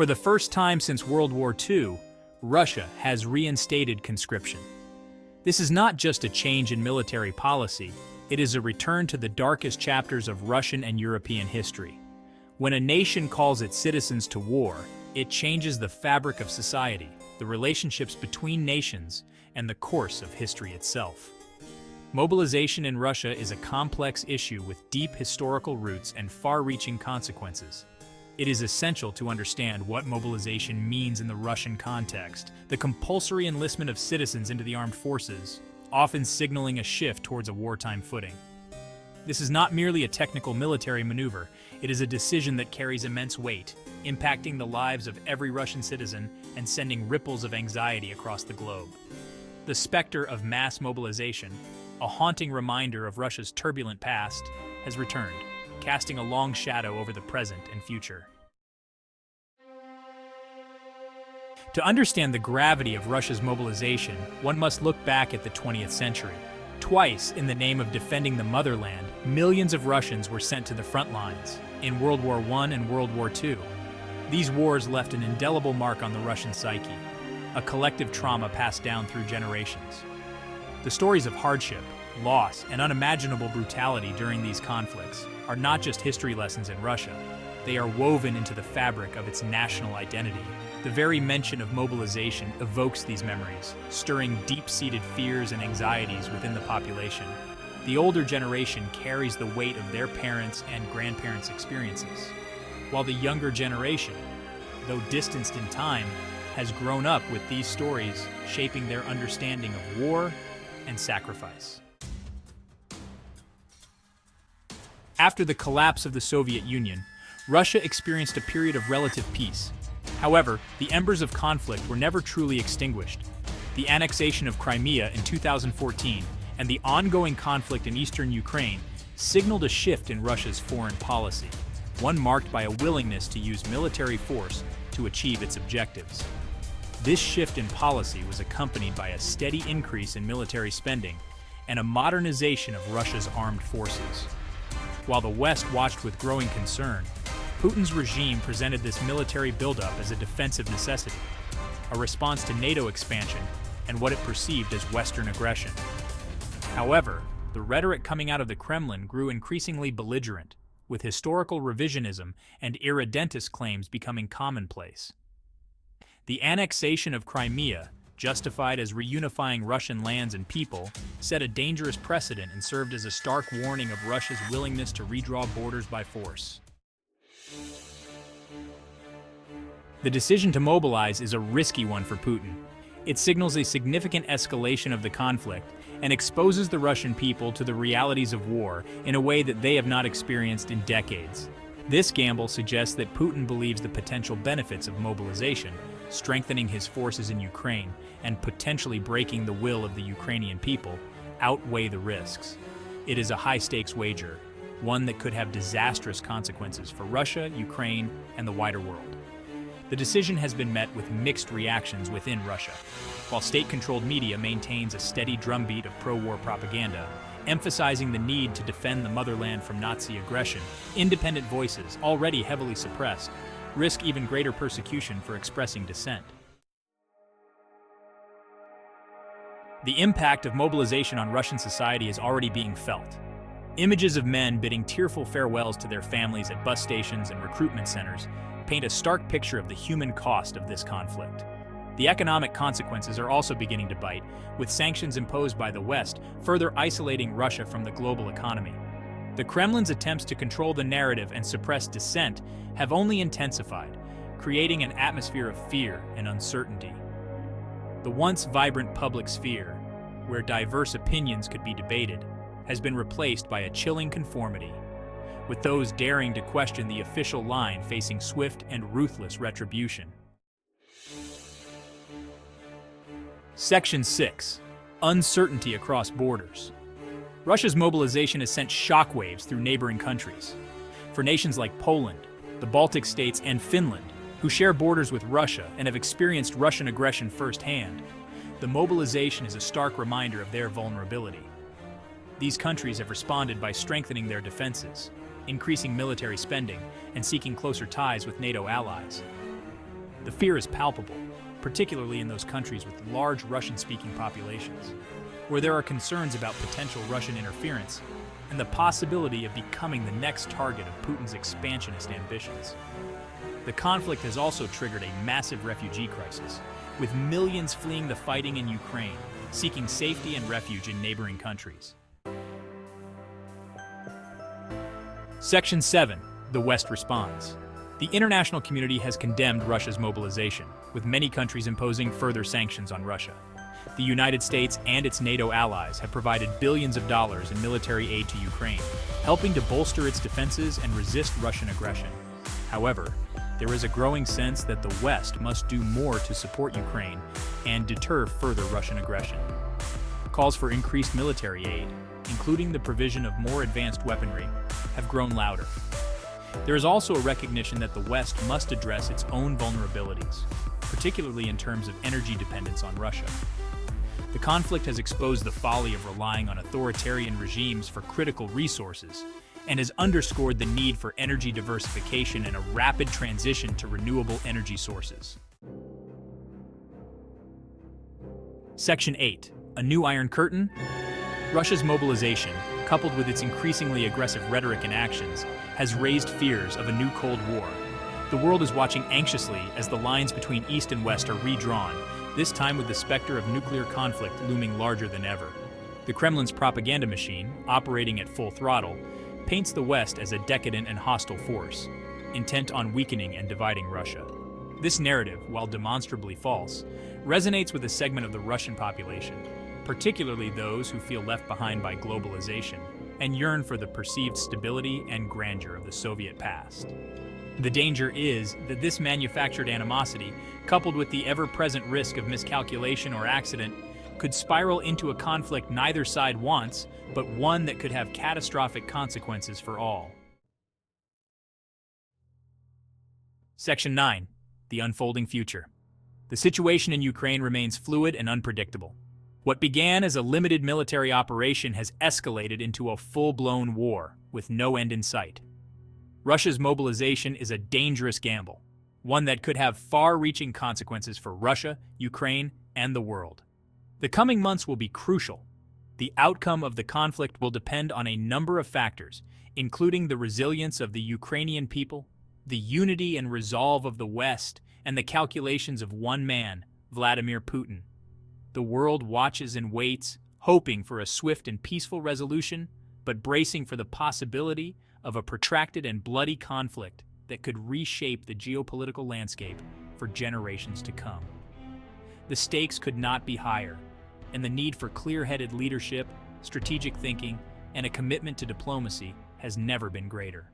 For the first time since World War II, Russia has reinstated conscription. This is not just a change in military policy, it is a return to the darkest chapters of Russian and European history. When a nation calls its citizens to war, it changes the fabric of society, the relationships between nations, and the course of history itself. Mobilization in Russia is a complex issue with deep historical roots and far-reaching consequences. It is essential to understand what mobilization means in the Russian context, the compulsory enlistment of citizens into the armed forces, often signaling a shift towards a wartime footing. This is not merely a technical military maneuver, it is a decision that carries immense weight, impacting the lives of every Russian citizen and sending ripples of anxiety across the globe. The specter of mass mobilization, a haunting reminder of Russia's turbulent past, has returned, casting a long shadow over the present and future. To understand the gravity of Russia's mobilization, one must look back at the 20th century. Twice, in the name of defending the motherland, millions of Russians were sent to the front lines, in World War I and World War II. These wars left an indelible mark on the Russian psyche, a collective trauma passed down through generations. The stories of hardship, loss, and unimaginable brutality during these conflicts are not just history lessons in Russia, they are woven into the fabric of its national identity. The very mention of mobilization evokes these memories, stirring deep-seated fears and anxieties within the population. The older generation carries the weight of their parents' and grandparents' experiences, while the younger generation, though distanced in time, has grown up with these stories shaping their understanding of war and sacrifice. After the collapse of the Soviet Union, Russia experienced a period of relative peace. However, the embers of conflict were never truly extinguished. The annexation of Crimea in 2014 and the ongoing conflict in eastern Ukraine signaled a shift in Russia's foreign policy, one marked by a willingness to use military force to achieve its objectives. This shift in policy was accompanied by a steady increase in military spending and a modernization of Russia's armed forces. While the West watched with growing concern, Putin's regime presented this military buildup as a defensive necessity, a response to NATO expansion and what it perceived as Western aggression. However, the rhetoric coming out of the Kremlin grew increasingly belligerent, with historical revisionism and irredentist claims becoming commonplace. The annexation of Crimea, justified as reunifying Russian lands and people, set a dangerous precedent and served as a stark warning of Russia's willingness to redraw borders by force. The decision to mobilize is a risky one for Putin. It signals a significant escalation of the conflict and exposes the Russian people to the realities of war in a way that they have not experienced in decades. This gamble suggests that Putin believes the potential benefits of mobilization, strengthening his forces in Ukraine and potentially breaking the will of the Ukrainian people, outweigh the risks. It is a high-stakes wager, one that could have disastrous consequences for Russia, Ukraine, and the wider world. The decision has been met with mixed reactions within Russia. While state-controlled media maintains a steady drumbeat of pro-war propaganda, emphasizing the need to defend the motherland from Nazi aggression, independent voices, already heavily suppressed, risk even greater persecution for expressing dissent. The impact of mobilization on Russian society is already being felt. Images of men bidding tearful farewells to their families at bus stations and recruitment centers paint a stark picture of the human cost of this conflict. The economic consequences are also beginning to bite, with sanctions imposed by the West further isolating Russia from the global economy. The Kremlin's attempts to control the narrative and suppress dissent have only intensified, creating an atmosphere of fear and uncertainty. The once vibrant public sphere, where diverse opinions could be debated, has been replaced by a chilling conformity, with those daring to question the official line facing swift and ruthless retribution. Section 6. Uncertainty across borders. Russia's mobilization has sent shockwaves through neighboring countries. For nations like Poland, the Baltic states, and Finland, who share borders with Russia and have experienced Russian aggression firsthand, the mobilization is a stark reminder of their vulnerability. These countries have responded by strengthening their defenses, increasing military spending, and seeking closer ties with NATO allies. The fear is palpable, particularly in those countries with large Russian-speaking populations, where there are concerns about potential Russian interference and the possibility of becoming the next target of Putin's expansionist ambitions. The conflict has also triggered a massive refugee crisis, with millions fleeing the fighting in Ukraine, seeking safety and refuge in neighboring countries. Section 7. The West responds. The international community has condemned Russia's mobilization, with many countries imposing further sanctions on Russia. The United States and its NATO allies have provided billions of dollars in military aid to Ukraine, helping to bolster its defenses and resist Russian aggression. However, there is a growing sense that the West must do more to support Ukraine and deter further Russian aggression. Calls for increased military aid, including the provision of more advanced weaponry, have grown louder. There is also a recognition that the West must address its own vulnerabilities, particularly in terms of energy dependence on Russia. The conflict has exposed the folly of relying on authoritarian regimes for critical resources and has underscored the need for energy diversification and a rapid transition to renewable energy sources. Section 8. A new Iron Curtain? Russia's mobilization, coupled with its increasingly aggressive rhetoric and actions, has raised fears of a new Cold War. The world is watching anxiously as the lines between East and West are redrawn, this time with the specter of nuclear conflict looming larger than ever. The Kremlin's propaganda machine, operating at full throttle, paints the West as a decadent and hostile force, intent on weakening and dividing Russia. This narrative, while demonstrably false, resonates with a segment of the Russian population, particularly those who feel left behind by globalization and yearn for the perceived stability and grandeur of the Soviet past. The danger is that this manufactured animosity, coupled with the ever-present risk of miscalculation or accident, could spiral into a conflict neither side wants, but one that could have catastrophic consequences for all. Section 9. The unfolding future. The situation in Ukraine remains fluid and unpredictable. What began as a limited military operation has escalated into a full-blown war, with no end in sight. Russia's mobilization is a dangerous gamble, one that could have far-reaching consequences for Russia, Ukraine, and the world. The coming months will be crucial. The outcome of the conflict will depend on a number of factors, including the resilience of the Ukrainian people, the unity and resolve of the West, and the calculations of one man, Vladimir Putin. The world watches and waits, hoping for a swift and peaceful resolution, but bracing for the possibility of a protracted and bloody conflict that could reshape the geopolitical landscape for generations to come. The stakes could not be higher, and the need for clear-headed leadership, strategic thinking, and a commitment to diplomacy has never been greater.